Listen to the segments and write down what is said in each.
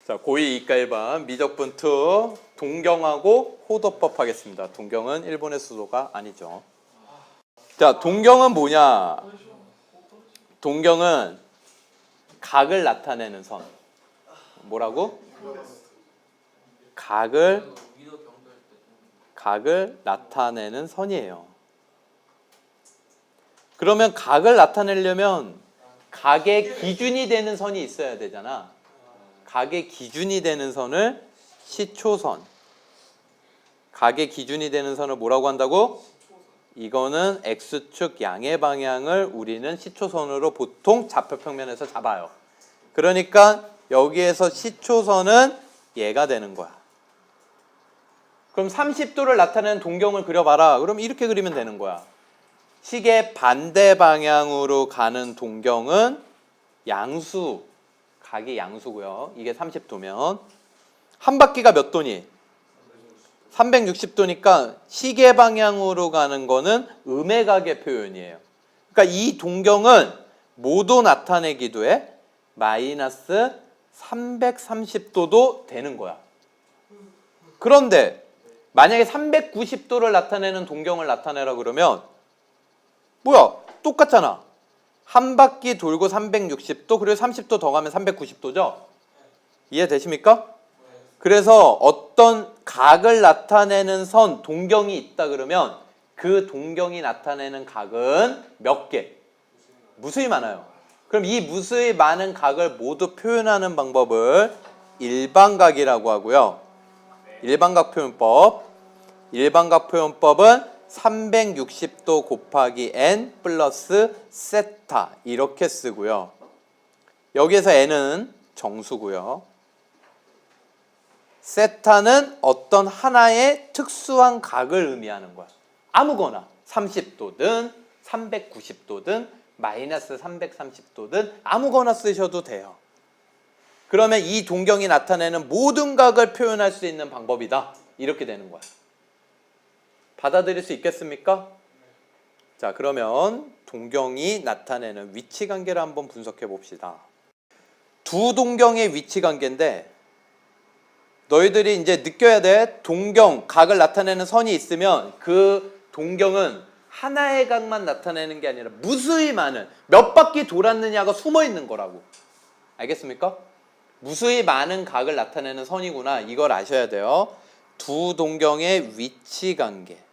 자, 고2 이과 1반 미적분 2 동경하고 호도법 하겠습니다. 동경은 일본의 수도가 아니죠. 자, 동경은 뭐냐? 동경은 각을 나타내는 선. 뭐라고? 각을 나타내는 선이에요. 그러면 각을 나타내려면 각의 기준이 되는 선이 있어야 되잖아. 각의 기준이 되는 선을 시초선. 각의 기준이 되는 선을 뭐라고 한다고? 이거는 X축 양의 방향을 우리는 시초선으로 보통 좌표평면에서 잡아요. 그러니까 여기에서 시초선은 얘가 되는 거야. 그럼 30도를 나타내는 동경을 그려봐라. 그럼 이렇게 그리면 되는 거야. 시계 반대 방향으로 가는 동경은 양수, 각이 양수고요. 이게 30도면 한 바퀴가 몇 도니? 360도니까 시계 방향으로 가는 거는 음의 각의 표현이에요. 그러니까 이 동경은 뭐도 나타내기도 해? 마이너스 330도도 되는 거야. 그런데 만약에 390도를 나타내는 동경을 나타내라 그러면 뭐야? 똑같잖아. 한 바퀴 돌고 360도 그리고 30도 더 가면 390도죠? 이해되십니까? 그래서 어떤 각을 나타내는 선, 동경이 있다 그러면 그 동경이 나타내는 각은 몇 개? 무수히 많아요. 그럼 이 무수히 많은 각을 모두 표현하는 방법을 일반각이라고 하고요. 일반각 표현법. 일반각 표현법은 360도 곱하기 n 플러스 세타 이렇게 쓰고요. 여기에서 n은 정수고요. 세타는 어떤 하나의 특수한 각을 의미하는 거야. 아무거나 30도든 390도든 마이너스 330도든 아무거나 쓰셔도 돼요. 그러면 이 동경이 나타내는 모든 각을 표현할 수 있는 방법이다. 이렇게 되는 거야. 받아들일 수 있겠습니까? 자, 그러면 동경이 나타내는 위치관계를 한번 분석해 봅시다. 두 동경의 위치관계인데 너희들이 이제 느껴야 돼. 동경, 각을 나타내는 선이 있으면 그 동경은 하나의 각만 나타내는 게 아니라 무수히 많은 몇 바퀴 돌았느냐가 숨어 있는 거라고. 알겠습니까? 무수히 많은 각을 나타내는 선이구나. 이걸 아셔야 돼요. 두 동경의 위치관계.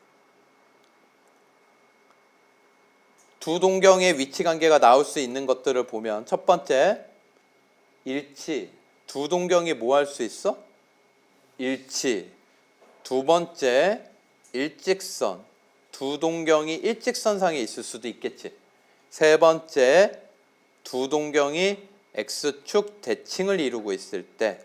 두 동경의 위치관계가 나올 수 있는 것들을 보면 첫 번째, 일치. 두 동경이 뭐 할 수 있어? 일치. 두 번째, 일직선. 두 동경이 일직선상에 있을 수도 있겠지. 세 번째, 두 동경이 X축 대칭을 이루고 있을 때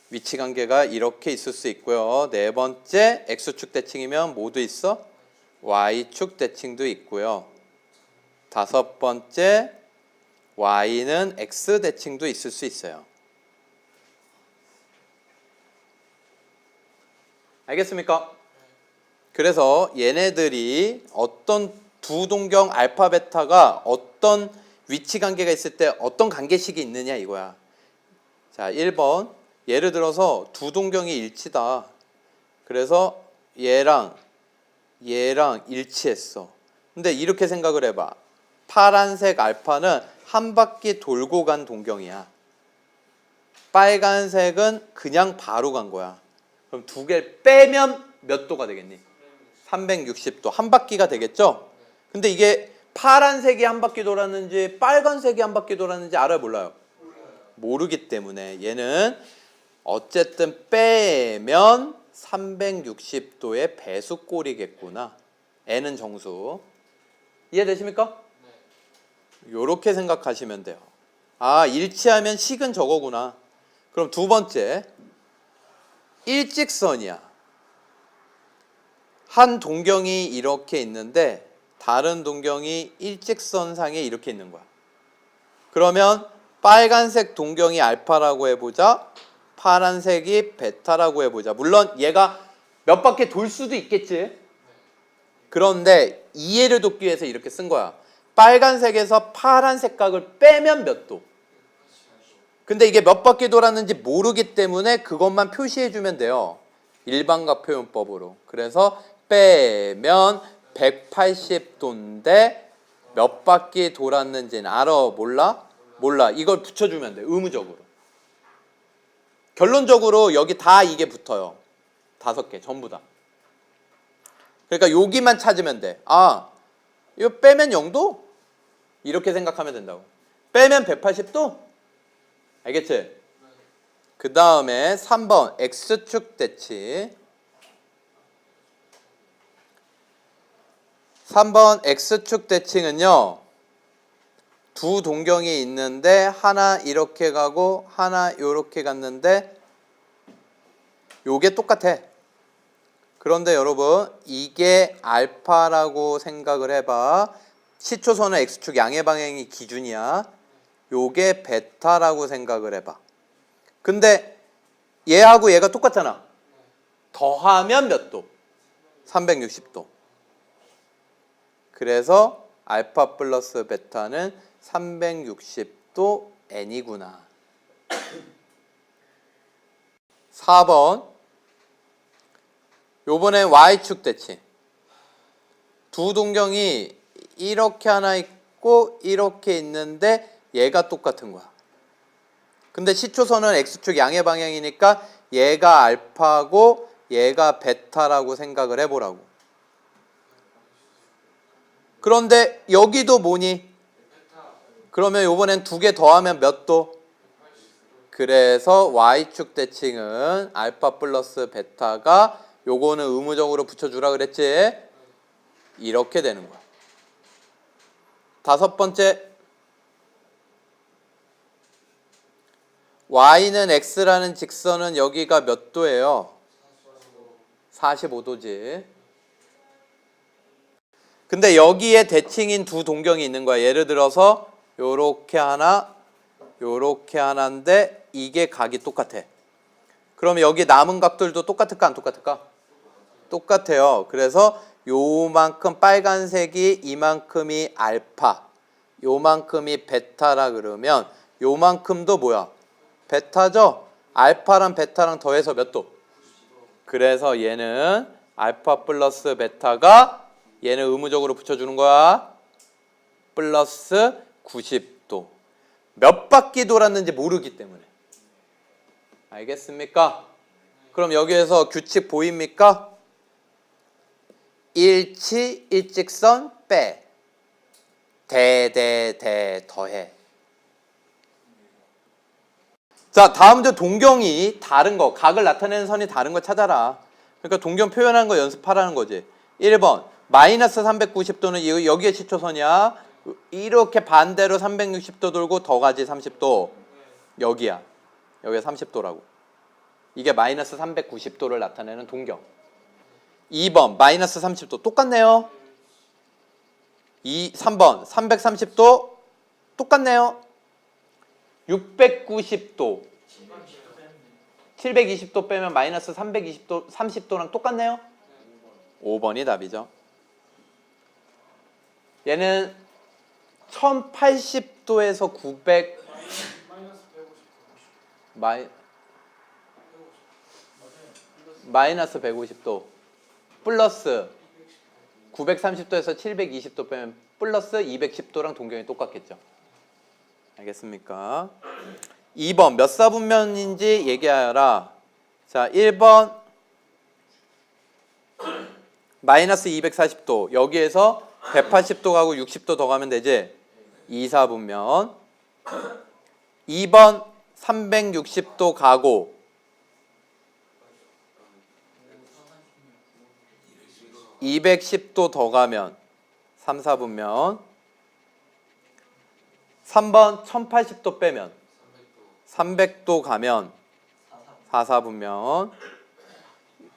위치관계가 이렇게 있을 수 있고요. 네 번째, X축 대칭이면 뭐도 있어? Y축 대칭도 있고요. 다섯 번째, Y는 X 대칭도 있을 수 있어요. 알겠습니까? 그래서 얘네들이 어떤 두 동경 알파 베타가 어떤 위치관계가 있을 때 어떤 관계식이 있느냐 이거야. 자, 1번 예를 들어서 두 동경이 일치다. 그래서 얘랑 일치했어. 근데 이렇게 생각을 해봐. 파란색 알파는 한 바퀴 돌고 간 동경이야. 빨간색은 그냥 바로 간 거야. 그럼 두 개를 빼면 몇 도가 되겠니? 360도. 한 바퀴가 되겠죠? 근데 이게 파란색이 한 바퀴 돌았는지 빨간색이 한 바퀴 돌았는지 알아요? 몰라요? 모르기 때문에 얘는 어쨌든 빼면 360도의 배수꼴이겠구나. n은 정수. 이해되십니까? 요렇게 생각하시면 돼요. 아, 일치하면 식은 저거구나. 그럼 두 번째, 일직선이야. 한 동경이 이렇게 있는데 다른 동경이 일직선상에 이렇게 있는 거야. 그러면 빨간색 동경이 알파라고 해보자. 파란색이 베타라고 해보자. 물론 얘가 몇 바퀴 돌 수도 있겠지. 그런데 이해를 돕기 위해서 이렇게 쓴 거야. 빨간색에서 파란색 각을 빼면 몇 도? 근데 이게 몇 바퀴 돌았는지 모르기 때문에 그것만 표시해 주면 돼요. 일반각 표현법으로. 그래서 빼면 180도인데 몇 바퀴 돌았는지는 알아? 몰라? 몰라. 이걸 붙여주면 돼. 의무적으로. 결론적으로 여기 다 이게 붙어요. 5개 전부 다. 그러니까 여기만 찾으면 돼. 아, 이거 빼면 0도? 이렇게 생각하면 된다고. 빼면 180도? 알겠지? 그 다음에 3번 X축 대칭. 3번 X축 대칭은요. 두 동경이 있는데 하나 이렇게 가고 하나 이렇게 갔는데 요게 똑같아. 그런데 여러분 이게 알파라고 생각을 해봐. 시초선은 X축 양의 방향이 기준이야. 요게 베타라고 생각을 해봐. 근데 얘하고 얘가 똑같잖아. 더하면 몇 도? 360도. 그래서 알파 플러스 베타는 360도 n이구나. 4번 요번엔 Y축 대칭. 두 동경이 이렇게 하나 있고 이렇게 있는데 얘가 똑같은 거야. 근데 시초선은 X축 양의 방향이니까 얘가 알파고 얘가 베타라고 생각을 해보라고. 그런데 여기도 뭐니? 그러면 요번엔 2개 더하면 몇 도? 그래서 Y축 대칭은 알파 플러스 베타가 요거는 의무적으로 붙여주라 그랬지? 이렇게 되는 거야. 5번째 Y는 X라는 직선은 여기가 몇 도예요? 45도지. 근데 여기에 대칭인 두 동경이 있는 거야. 예를 들어서 요렇게 하나, 요렇게 하나인데 이게 각이 똑같아. 그럼 여기 남은 각들도 똑같을까 안 똑같을까? 똑같아요. 그래서 요만큼 빨간색이 이만큼이 알파, 요만큼이 베타라 그러면 요만큼도 뭐야? 베타죠? 알파랑 베타랑 더해서 몇 도? 그래서 얘는 알파 플러스 베타가 얘는 의무적으로 붙여주는 거야. 플러스 90도. 몇 바퀴 돌았는지 모르기 때문에. 알겠습니까? 그럼 여기에서 규칙 보입니까? 일치, 일직선, 빼. 대, 더해. 자, 다음 주 동경이 다른 거, 각을 나타내는 선이 다른 거 찾아라. 그러니까 동경 표현하는 거 연습하라는 거지. 1번, 마이너스 390도는 여기에 시초선이야. 이렇게 반대로 360도 돌고 더 가지 30도. 여기야. 여기가 30도라고. 이게 마이너스 390도를 나타내는 동경. 2번, 마이너스 30도. 똑같네요. 3번, 330도. 똑같네요. 690도 720도 빼면 마이너스 320도 30도랑 똑같네요. 5번이 답이죠. 얘는 1080도에서 900 마이너스 150도 플러스 930도에서 720도 빼면 플러스 210도랑 동경이 똑같겠죠. 알겠습니까? 2번 몇 사분면인지 얘기하라. 자, 1번 마이너스 240도. 여기에서 180도 가고 60도 더 가면 되지? 2사분면. 2번 360도 가고 210도 더 가면 3사분면. 3번 1080도 빼면 300도 가면 4사분면.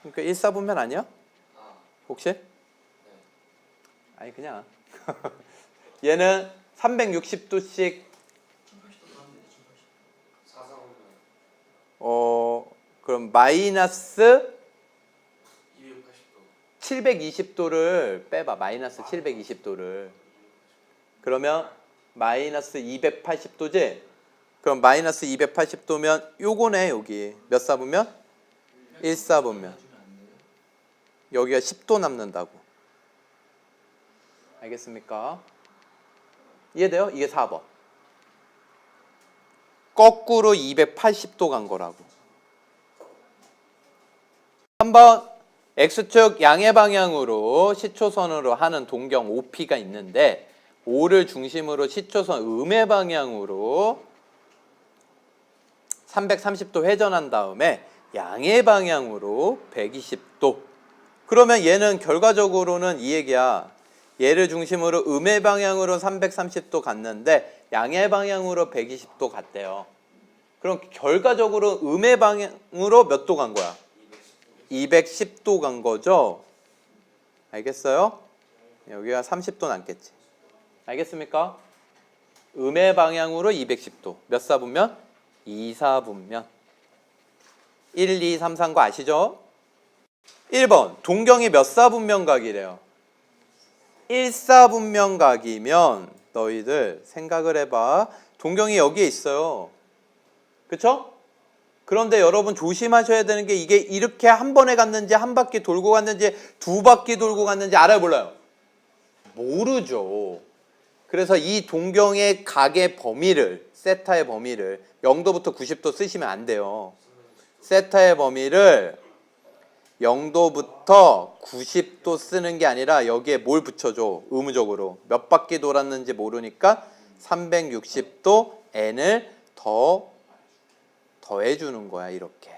그러니까 1사분면 아니야? 혹시? 아니 그냥 얘는 360도씩 그럼 마이너스 720도를 빼봐. 마이너스 720도를. 그러면 마이너스 280도지? 그럼 마이너스 280도면 요거네. 여기 몇 사분면? 1사분면. 여기가 10도 남는다고. 알겠습니까? 이해돼요? 이게 4번. 거꾸로 280도 간 거라고. 3번 X축 양의 방향으로 시초선으로 하는 동경 OP가 있는데 O를 중심으로 시초선 음의 방향으로 330도 회전한 다음에 양의 방향으로 120도. 그러면 얘는 결과적으로는 이 얘기야. 얘를 중심으로 음의 방향으로 330도 갔는데 양의 방향으로 120도 갔대요. 그럼 결과적으로 음의 방향으로 몇 도 간 거야? 210도 간 거죠? 알겠어요? 여기가 30도 남겠지. 알겠습니까? 음의 방향으로 210도. 몇 사분면? 2사분면. 1, 2, 3, 4인 거 아시죠? 1번 동경이 몇 사분면 각이래요? 1사분면 각이면 너희들 생각을 해봐. 동경이 여기에 있어요. 그쵸? 그런데 여러분 조심하셔야 되는 게 이게 이렇게 한 번에 갔는지 한 바퀴 돌고 갔는지 두 바퀴 돌고 갔는지 알아요 몰라요? 모르죠. 그래서 이 동경의 각의 범위를 세타의 범위를 0도부터 90도 쓰시면 안 돼요. 세타의 범위를 0도부터 90도 쓰는 게 아니라 여기에 뭘 붙여줘? 의무적으로 몇 바퀴 돌았는지 모르니까 360도 n을 더해주는 거야. 이렇게.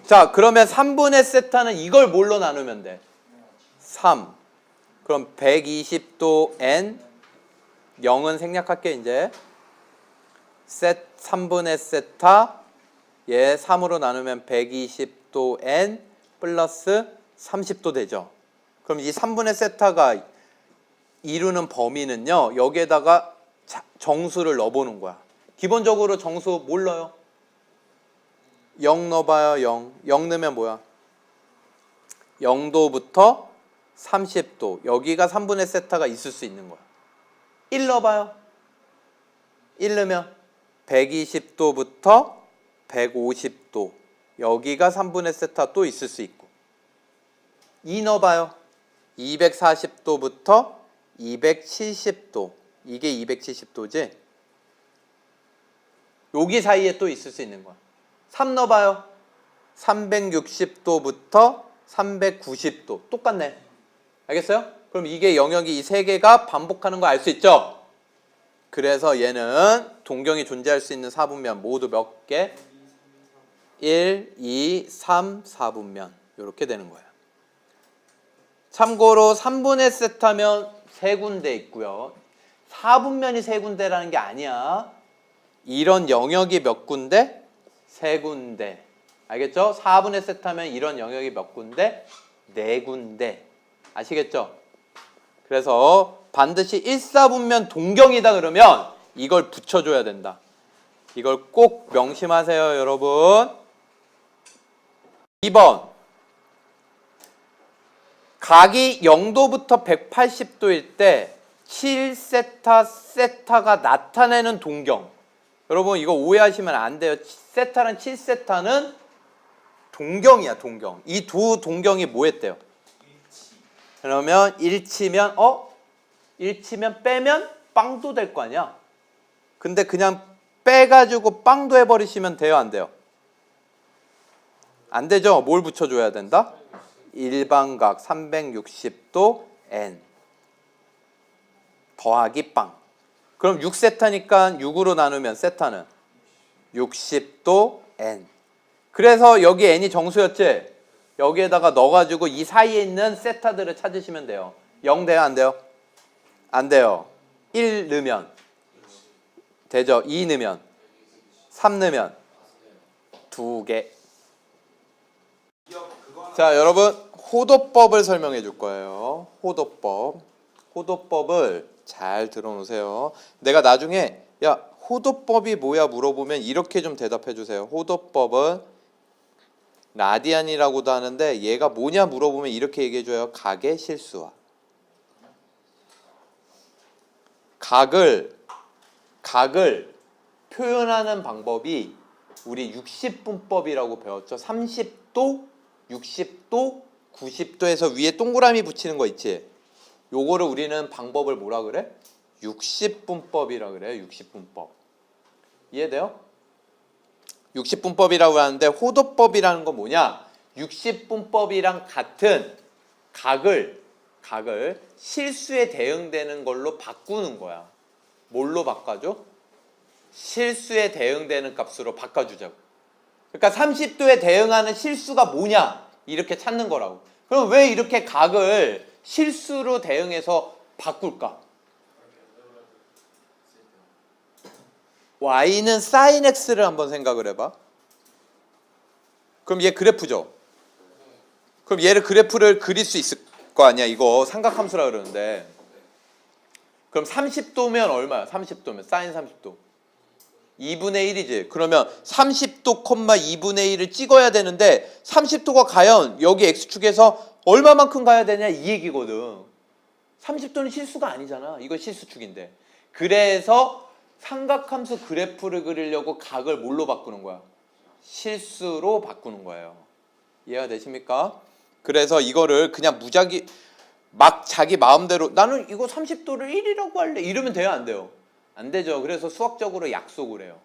자 그러면 3분의 세타는 이걸 뭘로 나누면 돼? 3. 그럼 120도 n 0은 생략할게 이제. 3분의 세타 얘 3으로 나누면 120도 n 플러스 30도 되죠. 그럼 이 3분의 세타가 이루는 범위는요. 여기에다가 정수를 넣어보는 거야. 기본적으로 정수 뭘 넣어요? 0 넣어봐요. 0. 0 넣으면 뭐야? 0도부터 30도. 여기가 3분의 세타가 있을 수 있는 거야. 1 넣어봐요. 1 넣으면 120도부터 150도. 여기가 3분의 세타 또 있을 수 있고. 2 넣어봐요. 240도부터 270도. 이게 270도지? 여기 사이에 또 있을 수 있는 거야. 3 넣어봐요. 360도부터 390도. 똑같네. 알겠어요? 그럼 이게 영역이 이 세 개가 반복하는 거 알 수 있죠? 그래서 얘는 동경이 존재할 수 있는 사분면 모두 몇 개? 1, 2, 3, 4분면. 이렇게 되는 거예요. 참고로 3분의 세타면 세 군데 있고요. 4분면이 세 군데라는 게 아니야. 이런 영역이 몇 군데? 세 군데. 알겠죠? 4분의 세타면 이런 영역이 몇 군데? 네 군데. 아시겠죠? 그래서 반드시 1사분면 동경이다 그러면 이걸 붙여줘야 된다. 이걸 꼭 명심하세요, 여러분. 2번. 각이 0도부터 180도일 때 7세타, 세타가 나타내는 동경. 여러분 이거 오해하시면 안 돼요. 세타랑 7세타는 동경이야, 동경. 이 두 동경이 뭐 했대요? 그러면 일치면 일치면 빼면 빵도 될 거 아니야. 근데 그냥 빼가지고 빵도 해버리시면 돼요, 안 돼요? 안 되죠? 뭘 붙여줘야 된다? 일반각 360도 n 더하기 빵. 그럼 6세타니까 6으로 나누면 세타는 60도 n. 그래서 여기 n이 정수였지? 여기에다가 넣어가지고 이 사이에 있는 세타들을 찾으시면 돼요. 0 돼요? 안 돼요? 안 돼요. 1 넣으면 되죠? 2 넣으면 3 넣으면 2개. 자, 여러분 호도법을 설명해 줄 거예요. 호도법. 호도법을 잘 들어놓으세요. 내가 나중에 야 호도법이 뭐야 물어보면 이렇게 좀 대답해 주세요. 호도법은 라디안이라고도 하는데 얘가 뭐냐 물어보면 이렇게 얘기해 줘요. 각의 실수와. 각을 표현하는 방법이 우리 60분법이라고 배웠죠. 30도, 60도, 90도에서 위에 동그라미 붙이는 거 있지. 요거를 우리는 방법을 뭐라 그래? 60분법이라 그래요. 60분법. 이해돼요? 60분법이라고 하는데 호도법이라는 건 뭐냐? 60분법이랑 같은 각을 실수에 대응되는 걸로 바꾸는 거야. 뭘로 바꿔줘? 실수에 대응되는 값으로 바꿔주자고. 그러니까 30도에 대응하는 실수가 뭐냐? 이렇게 찾는 거라고. 그럼 왜 이렇게 각을 실수로 대응해서 바꿀까? y는 sin x를 한번 생각을 해봐. 그럼 얘 그래프죠? 그럼 얘를 그래프를 그릴 수 있을 거 아니야. 이거 삼각함수라 그러는데. 그럼 30도면 얼마야? 30도면 sin 30도 2분의 1이지. 그러면 30도, 2분의 1을 찍어야 되는데 30도가 과연 여기 x축에서 얼마만큼 가야 되냐 이 얘기거든. 30도는 실수가 아니잖아. 이거 실수축인데. 그래서 삼각함수 그래프를 그리려고 각을 뭘로 바꾸는 거야? 실수로 바꾸는 거예요. 이해가 되십니까? 그래서 이거를 그냥 무작위 막 자기 마음대로 나는 이거 30도를 1이라고 할래 이러면 돼요? 안 돼요? 안 되죠. 그래서 수학적으로 약속을 해요.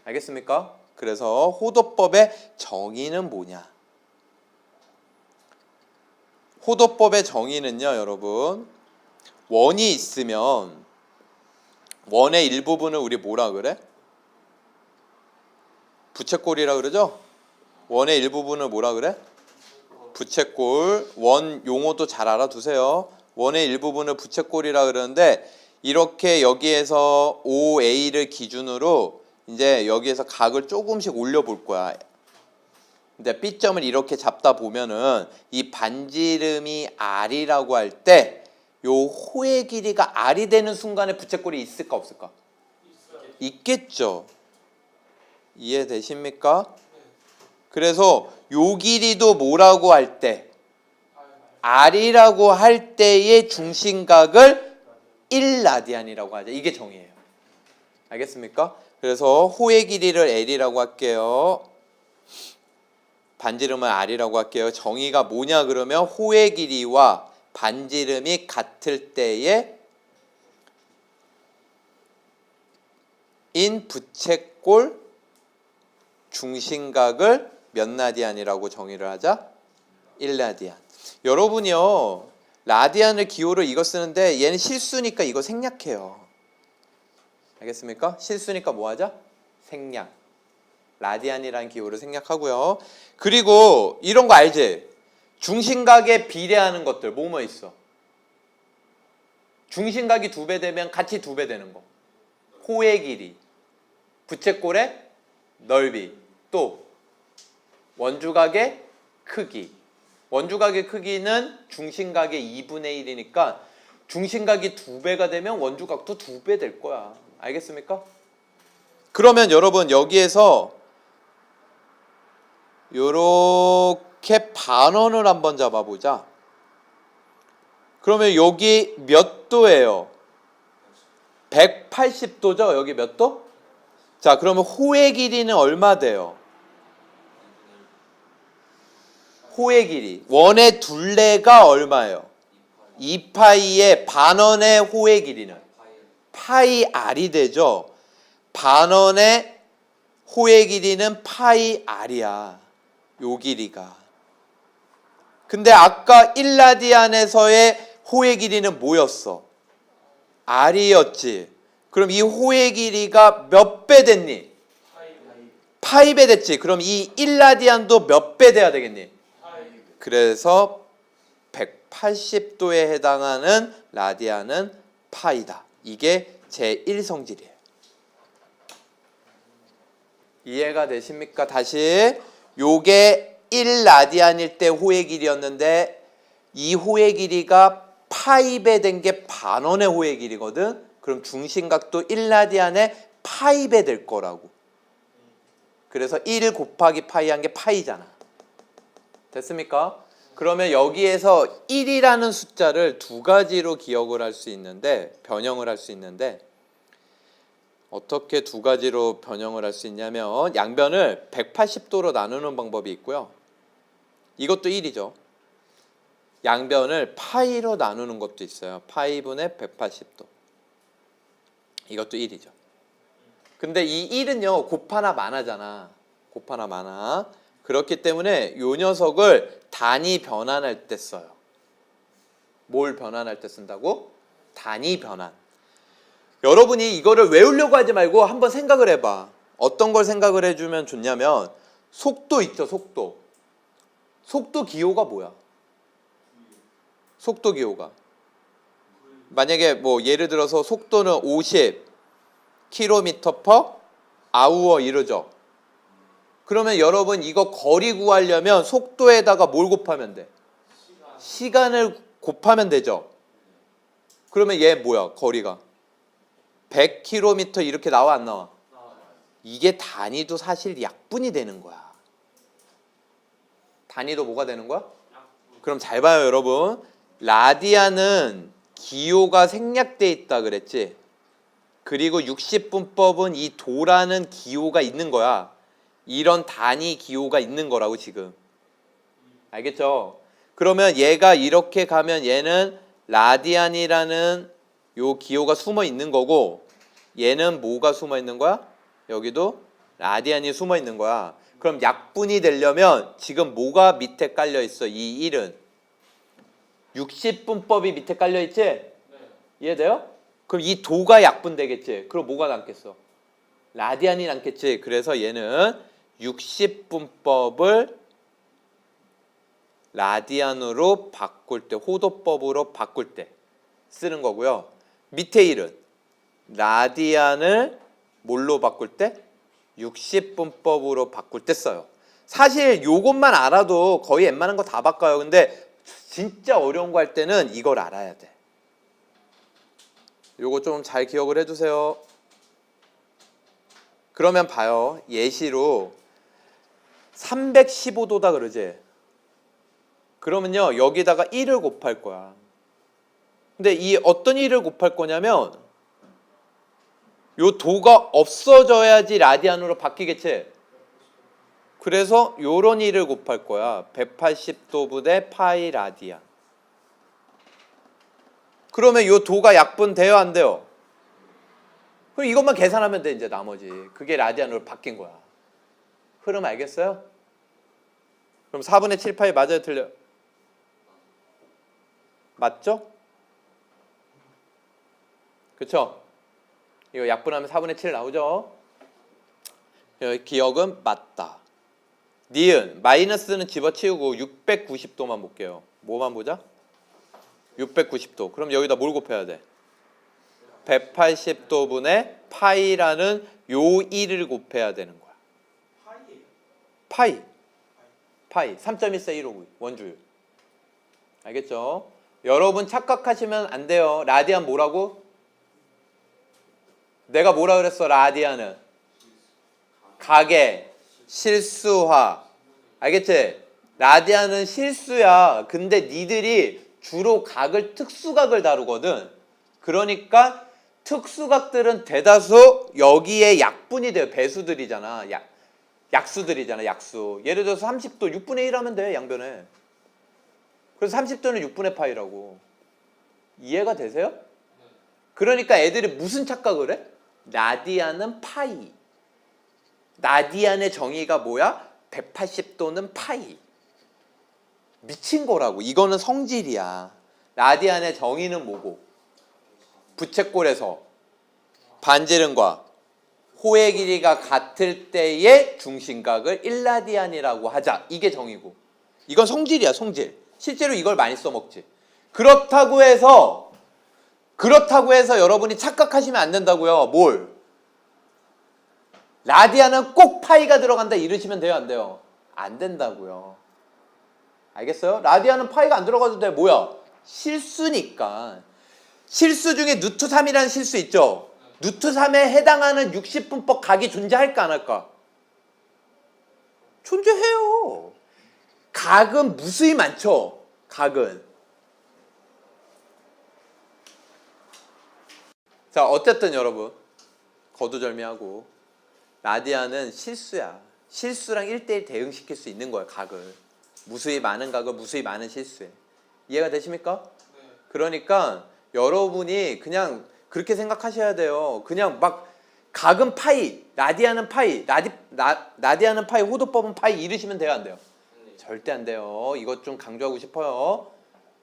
알겠습니까? 그래서 호도법의 정의는 뭐냐? 호도법의 정의는요, 여러분. 원이 있으면 원의 일부분을 우리 뭐라 그래? 부채꼴이라 그러죠? 원의 일부분을 뭐라 그래? 부채꼴. 원 용어도 잘 알아두세요. 원의 일부분을 부채꼴이라 그러는데 이렇게 여기에서 OA를 기준으로 이제 여기에서 각을 조금씩 올려볼 거야. 근데 B점을 이렇게 잡다 보면은 이 반지름이 R이라고 할 때 요 호의 길이가 R이 되는 순간에 부채꼴이 있을까 없을까? 있겠죠. 이해되십니까? 그래서 요 길이도 뭐라고 할 때? R이라고 할 때의 중심각을 1라디안이라고 하죠. 이게 정의예요. 알겠습니까? 그래서 호의 길이를 L이라고 할게요. 반지름은 R이라고 할게요. 정의가 뭐냐 그러면 호의 길이와 반지름이 같을 때의 인 부채꼴 중심각을 몇 라디안이라고 정의를 하자? 1라디안. 여러분이요. 라디안을 기호로 이거 쓰는데 얘는 실수니까 이거 생략해요. 알겠습니까? 실수니까 뭐 하자? 생략. 라디안이라는 기호를 생략하고요. 그리고 이런 거 알지? 중심각에 비례하는 것들 뭐뭐 있어? 중심각이 2배 되면 같이 2배 되는 거. 호의 길이, 부채꼴의 넓이, 또 원주각의 크기. 원주각의 크기는 중심각의 2분의 1이니까 중심각이 2배가 되면 원주각도 2배 될 거야. 알겠습니까? 그러면 여러분 여기에서 요렇게 반원을 한번 잡아보자. 그러면 여기 몇 도예요? 180도죠? 여기 몇 도? 자, 그러면 호의 길이는 얼마 돼요? 호의 길이. 원의 둘레가 얼마예요? 2파이의 반원의 호의 길이는? 파이 R이 되죠? 반원의 호의 길이는 파이 R이야. 요 길이가. 근데 아까 1라디안에서의 호의 길이는 뭐였어? R이었지. 그럼 이 호의 길이가 몇 배 됐니? 파이 배 됐지. 그럼 이 1라디안도 몇 배 돼야 되겠니? 그래서 180도에 해당하는 라디안은 파이다. 이게 제1성질이에요. 이해가 되십니까? 다시 요게 1라디안일 때 호의 길이였는데 이 호의 길이가 파이배 된 게 반원의 호의 길이거든. 그럼 중심각도 1라디안에 파이배 될 거라고. 그래서 1 곱하기 파이 한 게 파이잖아. 됐습니까? 그러면 여기에서 1이라는 숫자를 두 가지로 기억을 할 수 있는데, 변형을 할 수 있는데, 어떻게 두 가지로 변형을 할 수 있냐면 양변을 180도로 나누는 방법이 있고요. 이것도 1이죠. 양변을 파이로 나누는 것도 있어요. 파이분의 180도. 이것도 1이죠. 근데 이 1은요, 곱하나 마나잖아. 곱하나 마나. 그렇기 때문에 이 녀석을 단위 변환할 때 써요. 뭘 변환할 때 쓴다고? 단위 변환. 여러분이 이거를 외우려고 하지 말고 한번 생각을 해봐. 어떤 걸 생각을 해주면 좋냐면 속도 있죠, 속도. 속도 기호가 뭐야? 속도 기호가. 만약에 뭐 예를 들어서 속도는 50km/h 이러죠. 그러면 여러분 이거 거리 구하려면 속도에다가 뭘 곱하면 돼? 시간을 곱하면 되죠. 그러면 얘 뭐야? 거리가 100km 이렇게 나와 안 나와? 이게 단위도 사실 약분이 되는 거야. 단위도 뭐가 되는 거야? 그럼 잘 봐요, 여러분. 라디안은 기호가 생략돼 있다 그랬지. 그리고 60분법은 이 도라는 기호가 있는 거야. 이런 단위 기호가 있는 거라고 지금. 알겠죠? 그러면 얘가 이렇게 가면 얘는 라디안이라는 요 기호가 숨어 있는 거고, 얘는 뭐가 숨어 있는 거야? 여기도 라디안이 숨어 있는 거야. 그럼 약분이 되려면 지금 뭐가 밑에 깔려 있어? 이 1은 60분법이 밑에 깔려 있지? 네. 이해돼요? 그럼 이 도가 약분되겠지? 그럼 뭐가 남겠어? 라디안이 남겠지? 그래서 얘는 60분법을 라디안으로 바꿀 때, 호도법으로 바꿀 때 쓰는 거고요. 밑에 1은 라디안을 뭘로 바꿀 때? 60분법으로 바꿀 때 써요. 사실 요것만 알아도 거의 웬만한 거 다 바꿔요. 근데 진짜 어려운 거 할 때는 이걸 알아야 돼. 요거 좀 잘 기억을 해두세요. 그러면 봐요. 예시로 315도다 그러지? 그러면요, 여기다가 1을 곱할 거야. 근데 이 어떤 1을 곱할 거냐면 요 도가 없어져야지 라디안으로 바뀌겠지? 그래서 요런 1을 곱할 거야. 180도분의 파이 라디안. 그러면 요 도가 약분돼요, 안 돼요? 그럼 이것만 계산하면 돼, 이제 나머지. 그게 라디안으로 바뀐 거야. 흐름 알겠어요? 그럼 4분의 7 파이 맞아요, 틀려요? 맞죠? 그쵸? 이거 약분하면 4분의 7 나오죠? 여기 기억은 맞다. 니은, 마이너스는 집어치우고 690도만 볼게요. 뭐만 보자? 690도. 그럼 여기다 뭘 곱해야 돼? 180도분의 파이라는 요 1을 곱해야 되는 거야. 파이. 3.1415 원주율. 알겠죠? 여러분 착각하시면 안 돼요. 라디안 뭐라고? 내가 뭐라 그랬어? 라디안은 각의 실수화. 알겠지? 라디안은 실수야. 근데 니들이 주로 각을 특수각을 다루거든. 그러니까 특수각들은 대다수 여기에 약분이 돼요. 배수들이잖아. 약수들이잖아. 약수. 예를 들어서 30도 6분의 1 하면 돼. 양변에. 그래서 30도는 6분의 파이라고. 이해가 되세요? 그러니까 애들이 무슨 착각을 해? 라디안은 파이. 라디안의 정의가 뭐야? 180도는 파이. 미친 거라고. 이거는 성질이야. 라디안의 정의는 뭐고? 부채꼴에서 반지름과 호의 길이가 같을 때의 중심각을 1라디안이라고 하자. 이게 정의고. 이건 성질이야, 성질. 실제로 이걸 많이 써먹지. 그렇다고 해서 여러분이 착각하시면 안 된다고요. 뭘? 라디안은 꼭 파이가 들어간다 이러시면 돼요, 안 돼요? 안 된다고요. 알겠어요? 라디안은 파이가 안 들어가도 돼. 뭐야? 실수니까. 실수 중에 루트 3이라는 실수 있죠? 루트 3에 해당하는 60분법 각이 존재할까 안 할까? 존재해요. 각은 무수히 많죠. 각은. 자, 어쨌든 여러분 거두절미하고 라디안은 실수야. 실수랑 1대1 대응시킬 수 있는 거야. 각을. 무수히 많은 각은 무수히 많은 실수에. 이해가 되십니까? 네. 그러니까 여러분이 그냥 그렇게 생각하셔야 돼요. 그냥 막 각은 파이, 라디안은 파이, 라디안은 파이, 호도법은 파이 이러시면 돼요, 안 돼요? 네. 절대 안 돼요. 이것 좀 강조하고 싶어요.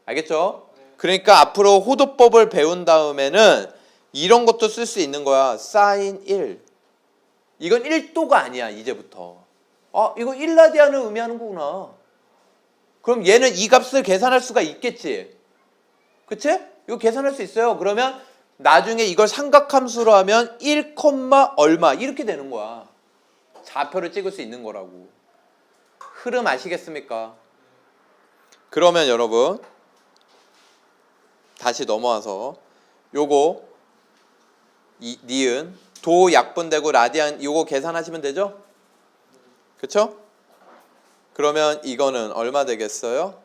알겠죠? 네. 그러니까 앞으로 호도법을 배운 다음에는 이런 것도 쓸 수 있는 거야. 사인 1. 이건 1도가 아니야, 이제부터. 이거 1라디안을 의미하는 거구나. 그럼 얘는 이 값을 계산할 수가 있겠지. 그치? 이거 계산할 수 있어요. 그러면 나중에 이걸 삼각함수로 하면 1, 얼마 이렇게 되는 거야. 좌표를 찍을 수 있는 거라고. 흐름 아시겠습니까? 그러면 여러분 다시 넘어와서 요거 니은 도 약분되고 라디안 요거 계산하시면 되죠? 그쵸? 그러면 이거는 얼마 되겠어요?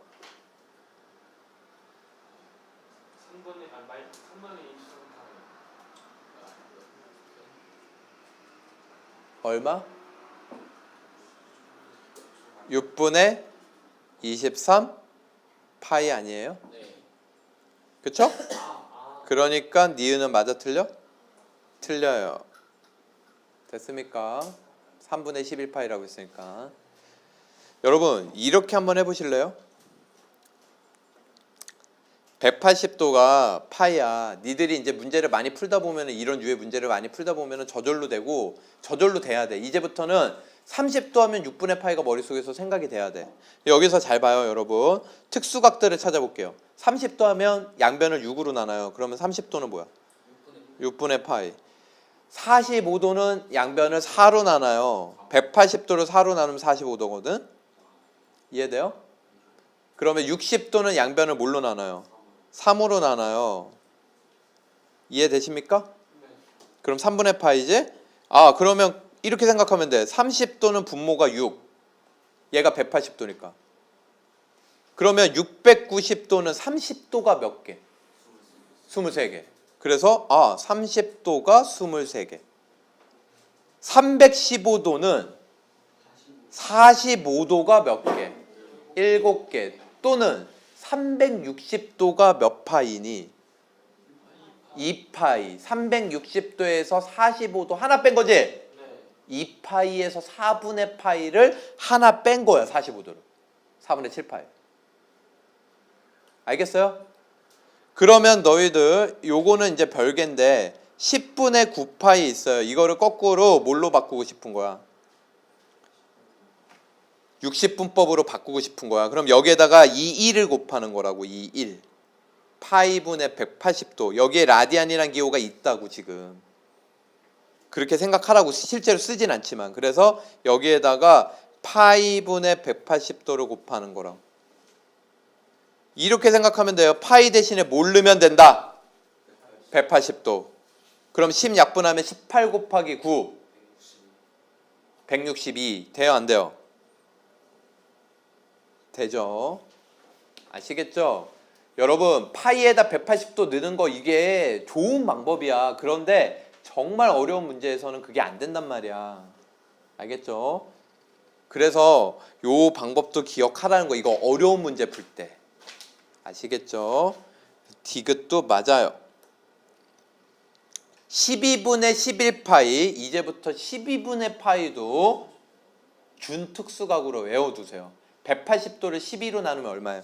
얼마? 6분의 23 파이 아니에요? 그쵸? 그러니까 니은은 맞아 틀려? 틀려요. 됐습니까? 3분의 11파이라고 했으니까. 여러분 이렇게 한번 해보실래요? 180도가 파이야. 니들이 이제 문제를 많이 풀다 보면 이런 유의 문제를 많이 풀다 보면 저절로 되고 저절로 돼야 돼. 이제부터는 30도 하면 6분의 파이가 머릿속에서 생각이 돼야 돼. 여기서 잘 봐요, 여러분. 특수각들을 찾아볼게요. 30도 하면 양변을 6으로 나눠요. 그러면 30도는 뭐야? 6분의 파이. 45도는 양변을 4로 나눠요. 180도를 4로 나누면 45도거든. 이해돼요? 그러면 60도는 양변을 뭘로 나눠요? 3으로 나눠요. 이해되십니까? 그럼 3분의 파이지? 그러면 이렇게 생각하면 돼. 30도는 분모가 6. 얘가 180도니까. 그러면 690도는 30도가 몇 개? 23개. 그래서 30도가 23개. 315도는 45도가 몇 개? 7개. 또는 360도가 몇 파이니? 2파이. 360도에서 45도 하나 뺀 거지? 2파이에서 4분의 파이를 하나 뺀 거야. 45도를. 4분의 7파이. 알겠어요? 그러면 너희들 요거는 이제 별개인데 10분의 9파이 있어요. 이거를 거꾸로 뭘로 바꾸고 싶은 거야? 60분법으로 바꾸고 싶은 거야. 그럼 여기에다가 2를 곱하는 거라고. 2, 파이분의 180도. 여기에 라디안이란 기호가 있다고 지금. 그렇게 생각하라고. 실제로 쓰진 않지만. 그래서 여기에다가 파이분의 180도를 곱하는 거라고. 이렇게 생각하면 돼요. 파이 대신에 뭘 넣으면 된다? 180도. 그럼 10 약분하면 18 곱하기 9 162. 돼요 안 돼요? 되죠. 아시겠죠? 여러분 파이에다 180도 넣는 거 이게 좋은 방법이야. 그런데 정말 어려운 문제에서는 그게 안 된단 말이야. 알겠죠? 그래서 요 방법도 기억하라는 거. 이거 어려운 문제 풀 때. 아시겠죠? 디귿도 맞아요. 12분의 11파이. 이제부터 12분의 파이도 준특수각으로 외워두세요. 180도를 12로 나누면 얼마예요?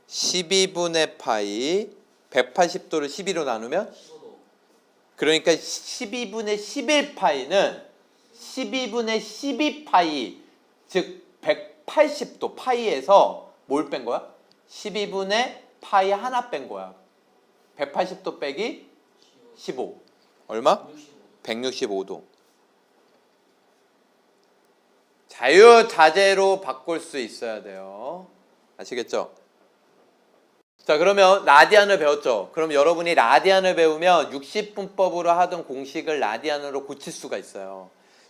12분의 파이. 180도를 12로 나누면? 그러니까 12분의 11파이는 12분의 12파이, 즉 180도 파이에서 뭘 뺀 거야? 12분의 파이 하나 뺀 거야. 180도 빼기 15. 얼마? 165도. 자유자재로 바꿀 수 있어야 돼요. 아시겠죠? 자, 그러면 라디안을 배웠죠? 그럼 여러분이 라디안을 배우면 60분법으로 하던 공식을 라디안으로 고칠 수가 있어요.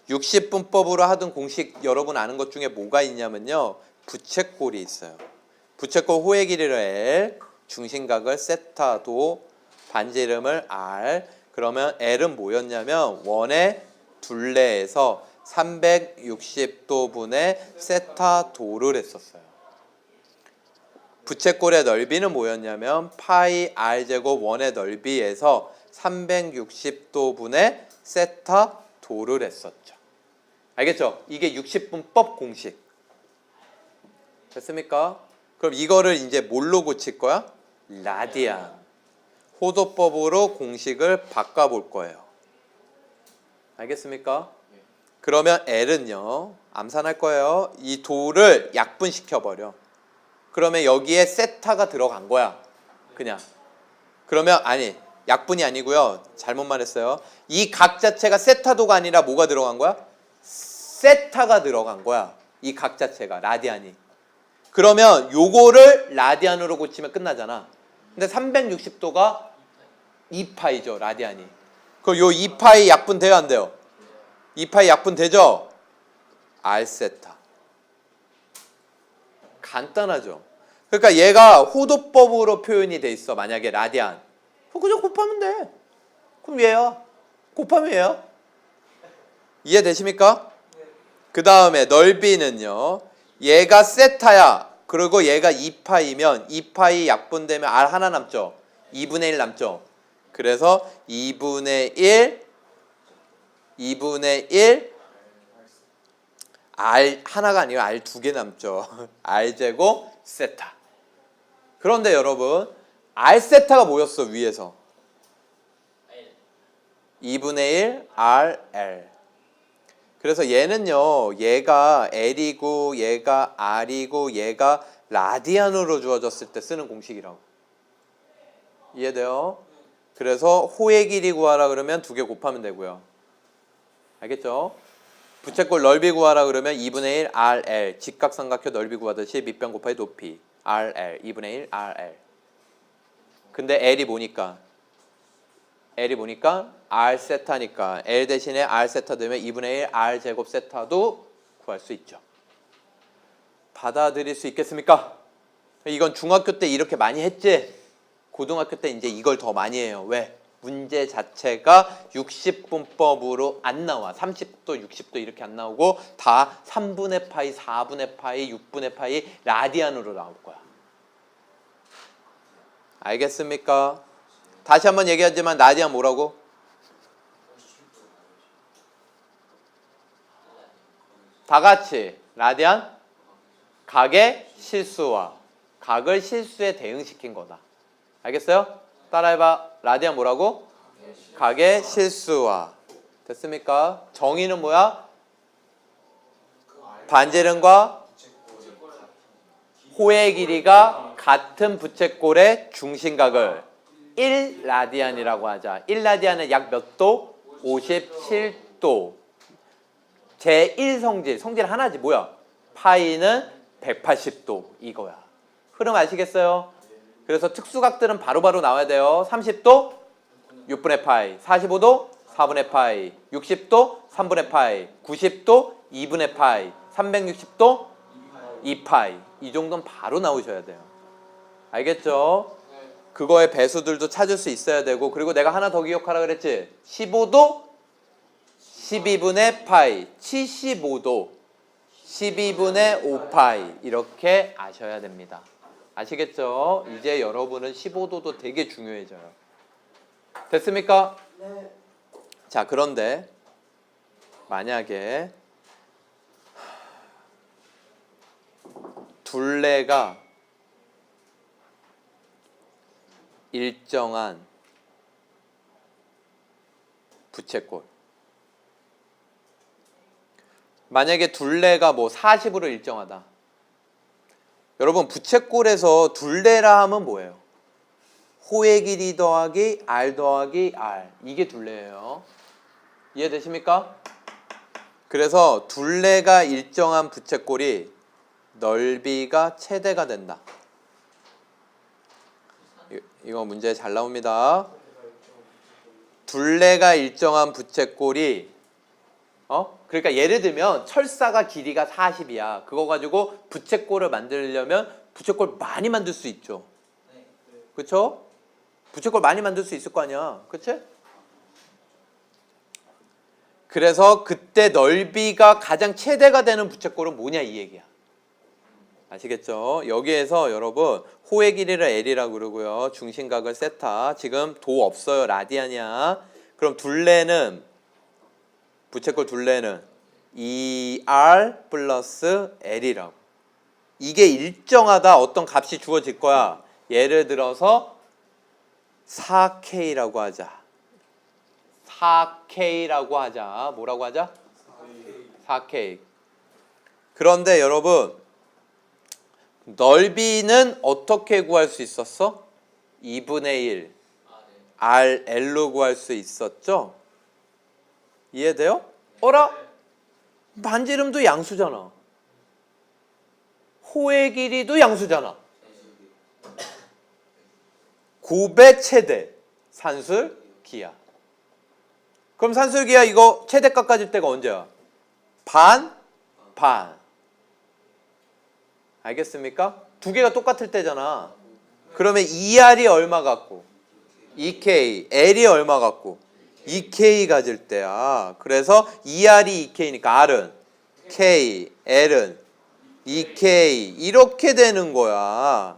60분법으로 하던 공식 여러분 아는 것 중에 뭐가 있냐면요. 부채꼴이 있어요. 부채꼴 호의 길이를 L, 중심각을 세타도, 반지름을 R. 그러면 L은 뭐였냐면 원의 둘레에서 360도분의 세타도를 했었어요. 부채꼴의 넓이는 뭐였냐면 파이 R제곱 원의 넓이에서 360도분의 세타도를 했었죠. 알겠죠? 이게 60분법 공식. 됐습니까? 그럼 이거를 이제 뭘로 고칠 거야? 라디안. 호도법으로 공식을 바꿔볼 거예요. 알겠습니까? 그러면 L은요. 암산할 거예요. 이 도를 약분시켜버려. 그러면 여기에 세타가 들어간 거야. 그냥. 그러면 아니 약분이 아니고요. 잘못 말했어요. 이 각 자체가 세타도가 아니라 뭐가 들어간 거야? 세타가 들어간 거야. 이 각 자체가 라디안이. 그러면 요거를 라디안으로 고치면 끝나잖아. 근데 360도가 2파이죠. 라디안이. 그럼 요 2파이 약분 돼요 안 돼요? 2파이 약분 되죠? R세타. 간단하죠. 그러니까 얘가 호도법으로 표현이 돼 있어. 만약에 라디안. 그냥 곱하면 돼. 그럼 얘야. 곱하면 얘야. 이해되십니까? 그 다음에 넓이는요. 얘가 세타야. 그리고 얘가 2파이면 2파이 약분되면 R 하나 남죠. 2분의 1 남죠. 그래서 2분의 1 R 하나가 아니라 R 두 개 남죠. R제곱 세타. 그런데 여러분 R 세타가 뭐였어 위에서? 2분의 1 RL. 그래서 얘는요. 얘가 L이고 얘가 R이고 얘가 라디안으로 주어졌을 때 쓰는 공식이라고. 이해돼요? 그래서 호의 길이 구하라 그러면 2개 곱하면 되고요. 알겠죠? 부채꼴 넓이 구하라 그러면 2분의 1 RL. 직각삼각형 넓이 구하듯이 밑변 곱하기 높이. RL. 2분의 1 RL. 근데 L이 뭐니까? R 세타니까 L 대신에 R 세타 되면 2분의 1 R 제곱 세타도 구할 수 있죠. 받아들일 수 있겠습니까? 이건 중학교 때 이렇게 많이 했지? 고등학교 때 이제 이걸 더 많이 해요. 왜? 문제 자체가 60분법으로 안 나와. 30도, 60도 이렇게 안 나오고 다 3분의 파이, 4분의 파이, 6분의 파이 라디안으로 나올 거야. 알겠습니까? 다시 한번 얘기하지만 라디안 뭐라고? 다 같이 라디안 각의 실수와 각을 실수에 대응시킨 거다. 알겠어요? 따라해봐. 라디안 뭐라고? 각의 실수와. 됐습니까? 정의는 뭐야? 반지름과 호의 길이가 같은 부채꼴의 중심각을 1라디안이라고 하자. 1라디안은 약 몇 도? 57도. 제1성질. 성질 하나지 뭐야? 파이는 180도 이거야. 흐름 아시겠어요? 그래서 특수각들은 바로바로 나와야 돼요. 30도 6분의 파이, 45도 4분의 파이, 60도 3분의 파이, 90도 2분의 파이, 360도 2파이. 이 정도는 바로 나오셔야 돼요. 알겠죠? 그거의 배수들도 찾을 수 있어야 되고, 그리고 내가 하나 더 기억하라 그랬지? 15도 12분의 파이, 75도 12분의 5파이. 이렇게 아셔야 됩니다. 아시겠죠? 이제 여러분은 15도도 되게 중요해져요. 됐습니까? 네. 자, 그런데 만약에 둘레가 일정한 부채꼴. 만약에 둘레가 뭐 40으로 일정하다. 여러분 부채꼴에서 둘레라 하면 뭐예요? 호의 길이 더하기 R 더하기 R. 이게 둘레예요. 이해되십니까? 그래서 둘레가 일정한 부채꼴이 넓이가 최대가 된다. 이거 문제 잘 나옵니다. 둘레가 일정한 부채꼴이 그러니까 예를 들면 철사가 길이가 40이야. 그거 가지고 부채꼴을 만들려면 부채꼴 많이 만들 수 있죠. 그쵸? 부채꼴 많이 만들 수 있을 거 아니야. 그치? 그래서 그때 넓이가 가장 최대가 되는 부채꼴은 뭐냐 이 얘기야. 아시겠죠? 여기에서 여러분 호의 길이를 L이라고 그러고요. 중심각을 세타. 지금 도 없어요. 라디안이야. 그럼 둘레는 부채꼴 둘레는 2R 플러스 L이라고. 이게 일정하다 어떤 값이 주어질 거야. 예를 들어서 4K라고 하자. 4K라고 하자. 뭐라고 하자? 4K. 그런데 여러분 넓이는 어떻게 구할 수 있었어? 2분의 1 RL로 구할 수 있었죠? 이해돼요? 어라? 반지름도 양수잖아. 호의 길이도 양수잖아. 곱의 최대 산술 기하. 그럼 산술 기하 이거 최대값 가질 때가 언제야? 반. 알겠습니까? 두 개가 똑같을 때잖아. 그러면 2R이 얼마 같고 2K, L이 얼마 같고 2K 가질 때야. 그래서 2R이 2K니까 R은 K, L은 2K 이렇게 되는 거야.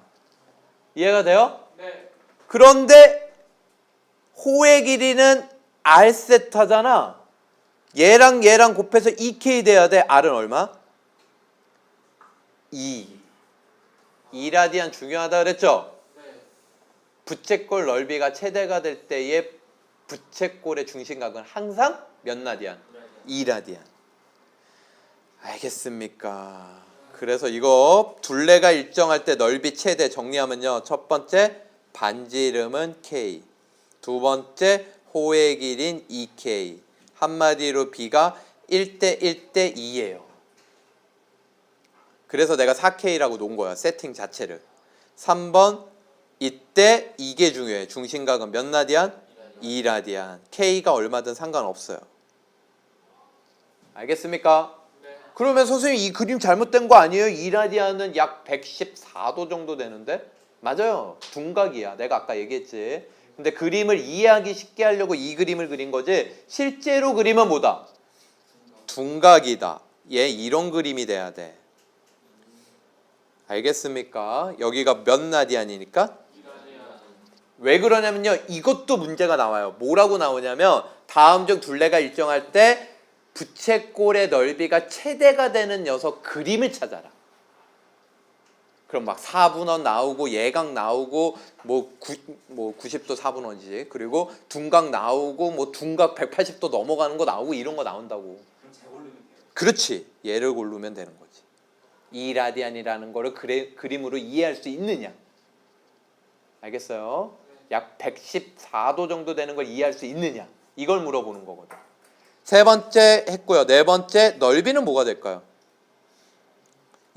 이해가 돼요? 네. 그런데 호의 길이는 R 세타잖아. 얘랑 곱해서 2K 돼야 돼. R은 얼마? 2라디안 중요하다 그랬죠? 네. 부채꼴 넓이가 최대가 될 때의 부채꼴의 중심각은 항상 몇 라디안? 2라디안. 알겠습니까? 그래서 이거 둘레가 일정할 때 넓이 최대 정리하면요. 첫 번째 반지름은 K. 두 번째 호의 길이인 2K. 한마디로 B가 1대 1대 2예요. 그래서 내가 4K라고 놓은 거야. 세팅 자체를. 3번 이때 이게 중요해. 중심각은 몇 라디안? 2라디안. K가 얼마든 상관없어요. 알겠습니까? 네. 그러면 선생님 이 그림 잘못된 거 아니에요? 2라디안은 약 114도 정도 되는데? 맞아요. 둔각이야. 내가 아까 얘기했지. 근데 그림을 이해하기 쉽게 하려고 이 그림을 그린 거지 실제로 그림은 뭐다? 둔각이다. 얘 이런 그림이 돼야 돼. 알겠습니까? 여기가 몇 라디안이니까? 왜 그러냐면요. 이것도 문제가 나와요. 뭐라고 나오냐면 다음 중 둘레가 일정할 때 부채꼴의 넓이가 최대가 되는 녀석 그림을 찾아라. 그럼 막 4분원 나오고 예각 나오고 뭐 90도 4분원이지. 그리고 둔각 나오고 뭐 둔각 180도 넘어가는 거 나오고 이런 거 나온다고. 그렇지. 얘를 고르면 되는 거지. 2라디안이라는 거를 그림으로 이해할 수 있느냐. 알겠어요? 약 114도 정도 되는 걸 이해할 수 있느냐. 이걸 물어보는 거거든. 세 번째 했고요. 네 번째 넓이는 뭐가 될까요?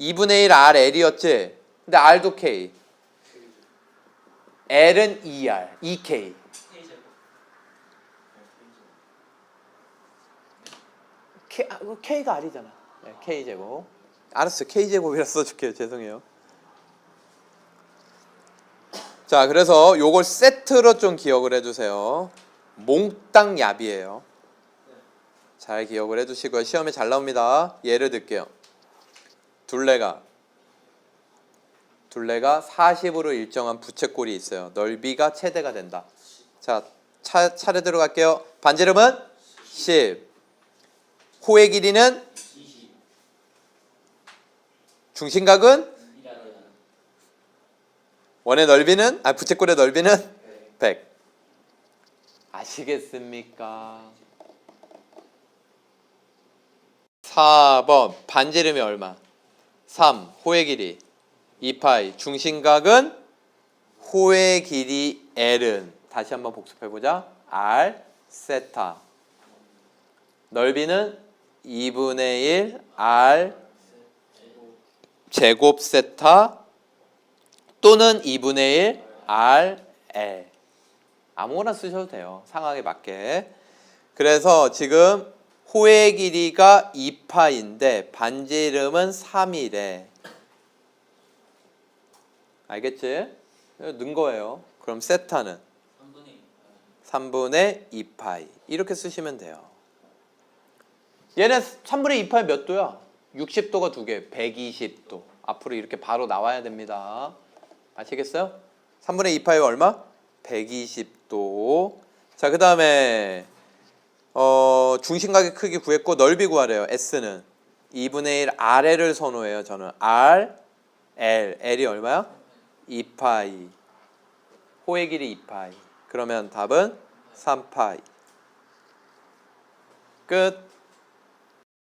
2분의 1 RL이었지. 근데 R도 K. L은 2R, 2K. K가 R이잖아. 네, K제곱. 알았어. K제곱이라 써줄게요. 죄송해요. 자, 그래서 요걸 세트로 좀 기억을 해주세요. 몽땅 얍이에요. 잘 기억을 해두시고요. 시험에 잘 나옵니다. 예를 들게요. 둘레가 40으로 일정한 부채꼴이 있어요. 넓이가 최대가 된다. 자, 차례 들어갈게요. 반지름은 10. 호의 길이는 20. 중심각은 원의 넓이는 부채꼴의 넓이는 100. 아시겠습니까? 4번 반지름이 얼마? 3. 호의 길이 2파이. 중심각은 호의 길이 L은 다시 한번 복습해보자. R 세타. 넓이는 2분의 1 R 제곱 세타 또는 2분의 1 R 아무거나 쓰셔도 돼요. 상황에 맞게. 그래서 지금 호의 길이가 2파인데 반지 이름은 3이래. 알겠지? 는 거예요. 그럼 세타는 3분의 2파이. 이렇게 쓰시면 돼요. 얘네 3분의 2파이 몇 도야? 60도가 2개, 120도. 앞으로 이렇게 바로 나와야 됩니다. 아시겠어요? 3분의 2파이 얼마? 120도. 자, 그 다음에 중심각의 크기 구했고 넓이 구하래요. S는 2분의 1 아래를 선호해요. 저는 R, L. L이 얼마야? 2파이. 호의 길이 2파이. 그러면 답은 3파이. 끝.